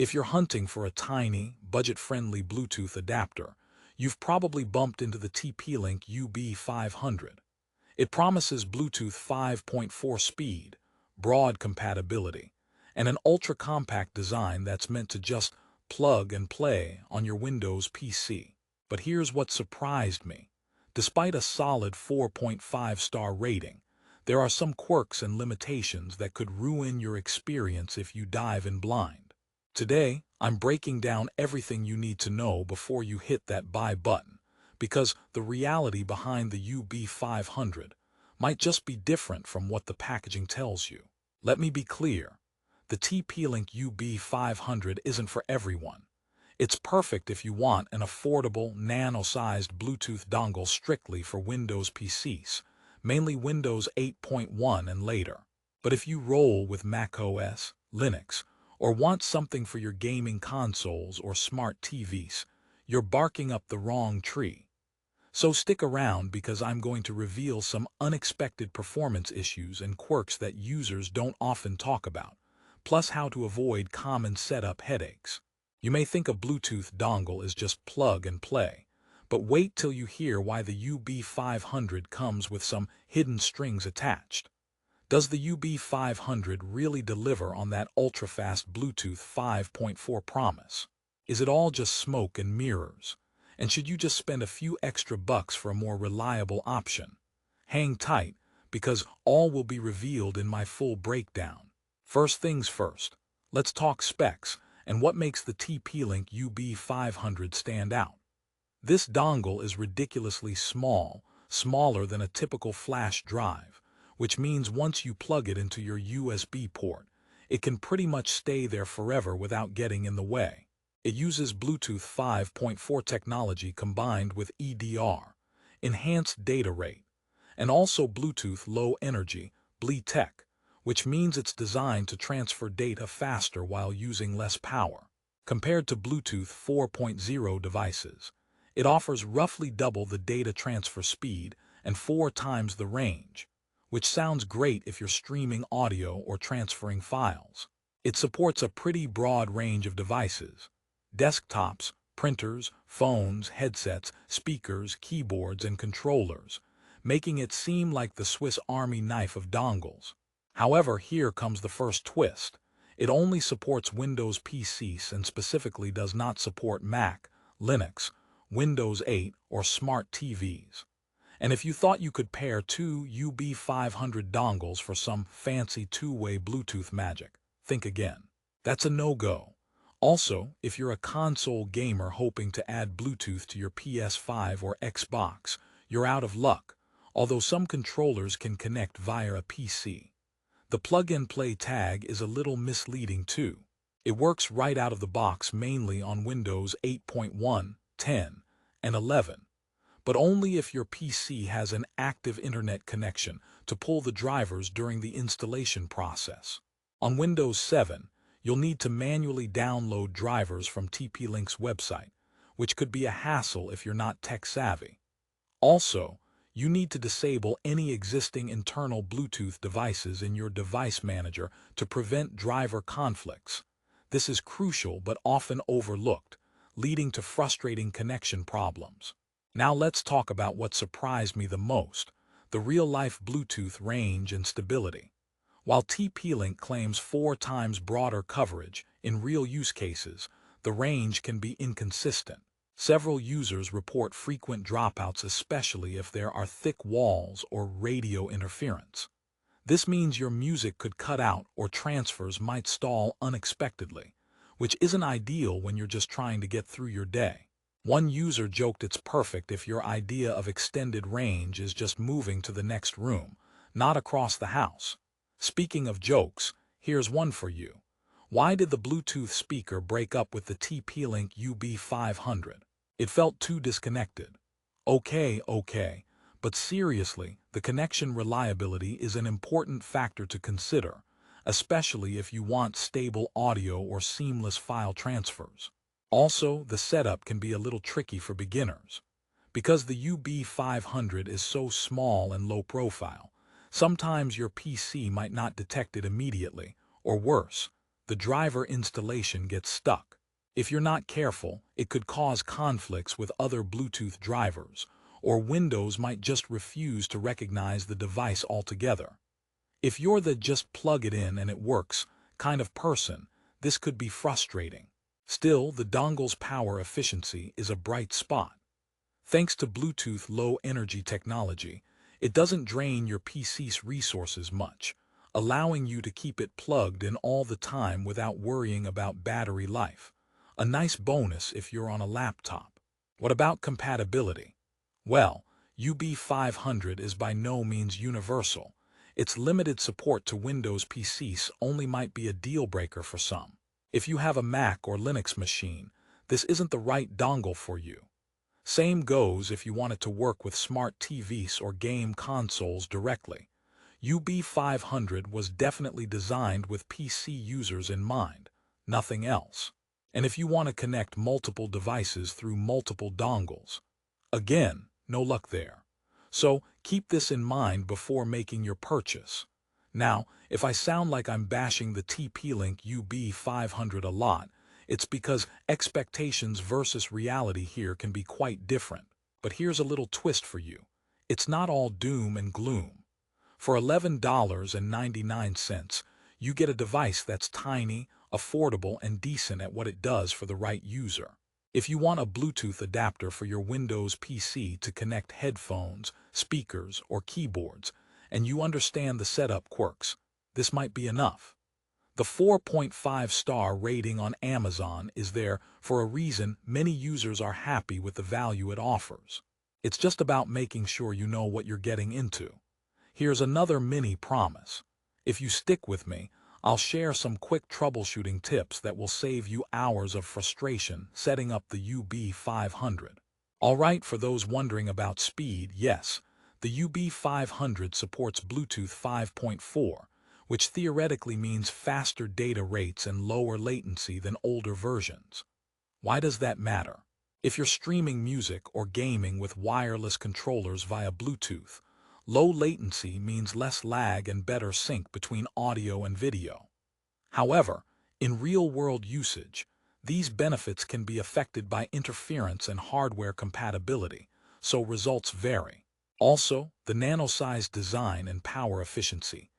If you're hunting for a tiny, budget-friendly Bluetooth adapter, you've probably bumped into the TP-Link UB500. It promises Bluetooth 5.4 speed, broad compatibility, and an ultra-compact design that's meant to just plug and play on your Windows PC. But here's what surprised me. Despite a solid 4.5-star rating, there are some quirks and limitations that could ruin your experience if you dive in blind. Today, I'm breaking down everything you need to know before you hit that buy button, because the reality behind the UB500 might just be different from what the packaging tells you. Let me be clear, the TP-Link UB500 isn't for everyone. It's perfect if you want an affordable, nano-sized Bluetooth dongle strictly for Windows PCs, mainly Windows 8.1 and later. But if you roll with macOS, Linux, or want something for your gaming consoles or smart TVs, you're barking up the wrong tree. So stick around because I'm going to reveal some unexpected performance issues and quirks that users don't often talk about, plus how to avoid common setup headaches. You may think a Bluetooth dongle is just plug and play, but wait till you hear why the UB500 comes with some hidden strings attached. Does the UB500 really deliver on that ultra-fast Bluetooth 5.4 promise? Is it all just smoke and mirrors? And should you just spend a few extra bucks for a more reliable option? Hang tight, because all will be revealed in my full breakdown. First things first, let's talk specs and what makes the TP-Link UB500 stand out. This dongle is ridiculously small, smaller than a typical flash drive, which means once you plug it into your USB port, it can pretty much stay there forever without getting in the way. It uses Bluetooth 5.4 technology combined with EDR, enhanced data rate, and also Bluetooth Low Energy, BLE, which means it's designed to transfer data faster while using less power. Compared to Bluetooth 4.0 devices, it offers roughly double the data transfer speed and 4 times the range, which sounds great if you're streaming audio or transferring files. It supports a pretty broad range of devices: desktops, printers, phones, headsets, speakers, keyboards, and controllers, making it seem like the Swiss Army knife of dongles. However, here comes the first twist. It only supports Windows PCs and specifically does not support Mac, Linux, Windows 8, or smart TVs. And if you thought you could pair two UB500 dongles for some fancy two-way Bluetooth magic, think again. That's a no-go. Also, if you're a console gamer hoping to add Bluetooth to your PS5 or Xbox, you're out of luck, although some controllers can connect via a PC. The plug-and-play tag is a little misleading too. It works right out of the box mainly on Windows 8.1, 10, and 11, but only if your PC has an active internet connection to pull the drivers during the installation process. On Windows 7, you'll need to manually download drivers from TP-Link's website, which could be a hassle if you're not tech-savvy. Also, you need to disable any existing internal Bluetooth devices in your device manager to prevent driver conflicts. This is crucial but often overlooked, leading to frustrating connection problems. Now let's talk about what surprised me the most: the real-life Bluetooth range and stability. While TP-Link claims 4 times broader coverage, in real use cases, the range can be inconsistent. Several users report frequent dropouts, especially if there are thick walls or radio interference. This means your music could cut out or transfers might stall unexpectedly, which isn't ideal when you're just trying to get through your day. One user joked it's perfect if your idea of extended range is just moving to the next room, not across the house. Speaking of jokes, here's one for you. Why did the Bluetooth speaker break up with the TP-Link UB500? It felt too disconnected. Okay, but seriously, the connection reliability is an important factor to consider, especially if you want stable audio or seamless file transfers. Also, the setup can be a little tricky for beginners. Because the UB500 is so small and low profile, sometimes your PC might not detect it immediately, or worse, the driver installation gets stuck. If you're not careful, it could cause conflicts with other Bluetooth drivers, or Windows might just refuse to recognize the device altogether. If you're the just plug it in and it works kind of person, this could be frustrating. Still, the dongle's power efficiency is a bright spot. Thanks to Bluetooth low-energy technology, it doesn't drain your PC's resources much, allowing you to keep it plugged in all the time without worrying about battery life. A nice bonus if you're on a laptop. What about compatibility? Well, UB500 is by no means universal. Its limited support to Windows PCs only might be a deal-breaker for some. If you have a Mac or Linux machine, this isn't the right dongle for you. Same goes if you want it to work with smart TVs or game consoles directly. UB500 was definitely designed with PC users in mind, nothing else. And if you want to connect multiple devices through multiple dongles, again, no luck there. So keep this in mind before making your purchase. Now, if I sound like I'm bashing the TP-Link UB500 a lot, it's because expectations versus reality here can be quite different. But here's a little twist for you. It's not all doom and gloom. For $11.99, you get a device that's tiny, affordable, and decent at what it does for the right user. If you want a Bluetooth adapter for your Windows PC to connect headphones, speakers, or keyboards, and you understand the setup quirks, this might be enough. The 4.5-star rating on Amazon is there for a reason. Many users are happy with the value it offers. It's just about making sure you know what you're getting into. Here's another mini promise. If you stick with me, I'll share some quick troubleshooting tips that will save you hours of frustration setting up the UB500. Alright, for those wondering about speed, yes, the UB500 supports Bluetooth 5.4, which theoretically means faster data rates and lower latency than older versions. Why does that matter? If you're streaming music or gaming with wireless controllers via Bluetooth, low latency means less lag and better sync between audio and video. However, in real-world usage, these benefits can be affected by interference and hardware compatibility, so results vary. Also, the nano-sized design and power efficiency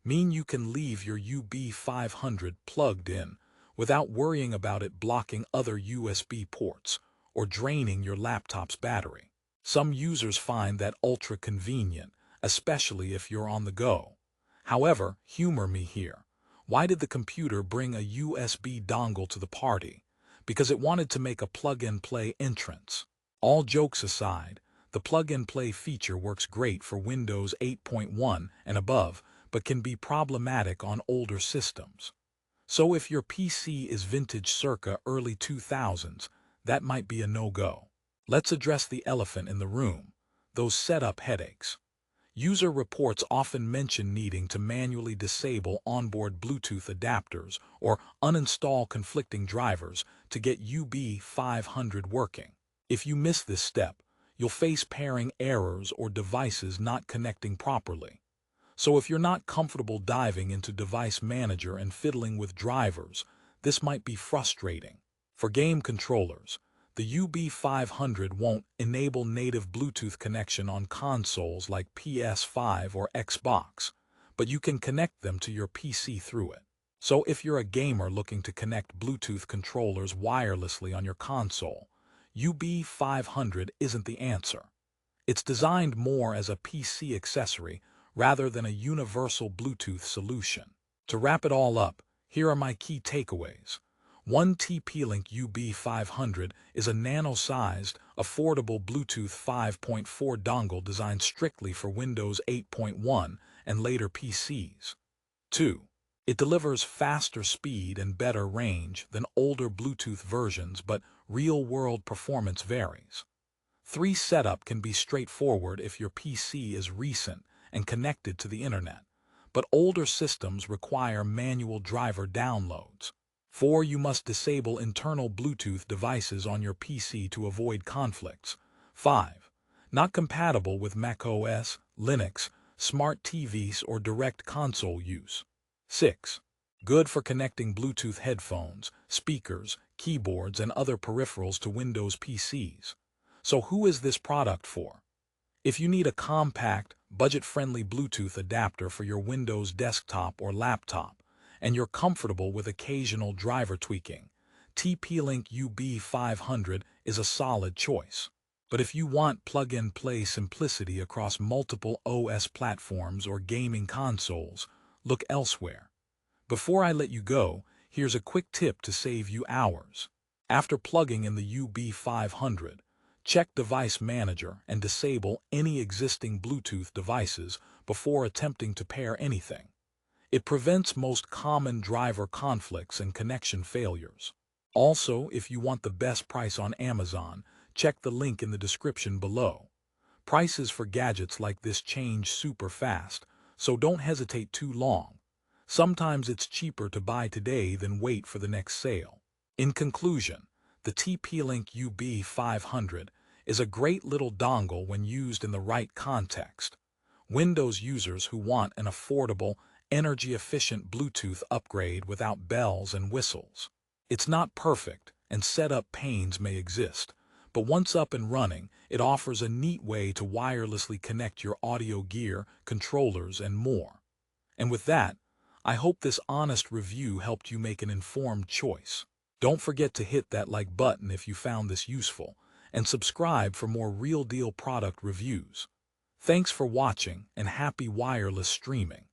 mean you can leave your UB500 plugged in without worrying about it blocking other USB ports or draining your laptop's battery. Some users find that ultra convenient, especially if you're on the go. However, humor me here. Why did the computer bring a USB dongle to the party? Because it wanted to make a plug-and-play entrance. All jokes aside, the plug-and-play feature works great for Windows 8.1 and above, but can be problematic on older systems. So if your PC is vintage circa early 2000s, that might be a no-go. Let's address the elephant in the room, those setup headaches. User reports often mention needing to manually disable onboard Bluetooth adapters or uninstall conflicting drivers to get UB500 working. If you miss this step, you'll face pairing errors or devices not connecting properly. So if you're not comfortable diving into Device Manager and fiddling with drivers, this might be frustrating. For game controllers, the UB500 won't enable native Bluetooth connection on consoles like PS5 or Xbox, but you can connect them to your PC through it. So if you're a gamer looking to connect Bluetooth controllers wirelessly on your console, UB500 isn't the answer. It's designed more as a PC accessory rather than a universal Bluetooth solution. To wrap it all up, here are my key takeaways. One TP-Link UB500 is a nano-sized, affordable Bluetooth 5.4 dongle designed strictly for Windows 8.1 and later PCs. 2. It delivers faster speed and better range than older Bluetooth versions, but real-world performance varies. 3. Setup can be straightforward if your PC is recent and connected to the internet, but older systems require manual driver downloads. 4. You must disable internal Bluetooth devices on your PC to avoid conflicts. 5. Not compatible with macOS, Linux, smart TVs, or direct console use. 6. Good for connecting Bluetooth headphones, speakers, keyboards, and other peripherals to Windows PCs. So who is this product for? If you need a compact, budget-friendly Bluetooth adapter for your Windows desktop or laptop, and you're comfortable with occasional driver tweaking, TP-Link UB500 is a solid choice. But if you want plug-and-play simplicity across multiple OS platforms or gaming consoles, look elsewhere. Before I let you go, here's a quick tip to save you hours. After plugging in the UB500, check Device Manager and disable any existing Bluetooth devices before attempting to pair anything. It prevents most common driver conflicts and connection failures. Also, if you want the best price on Amazon, check the link in the description below. Prices for gadgets like this change super fast, so don't hesitate too long. Sometimes it's cheaper to buy today than wait for the next sale. In conclusion, the TP-Link UB500 is a great little dongle when used in the right context. Windows users who want an affordable, energy-efficient Bluetooth upgrade without bells and whistles. It's not perfect, and setup pains may exist, but once up and running, it offers a neat way to wirelessly connect your audio gear, controllers, and more. And with that, I hope this honest review helped you make an informed choice. Don't forget to hit that like button if you found this useful, and subscribe for more real-deal product reviews. Thanks for watching, and happy wireless streaming.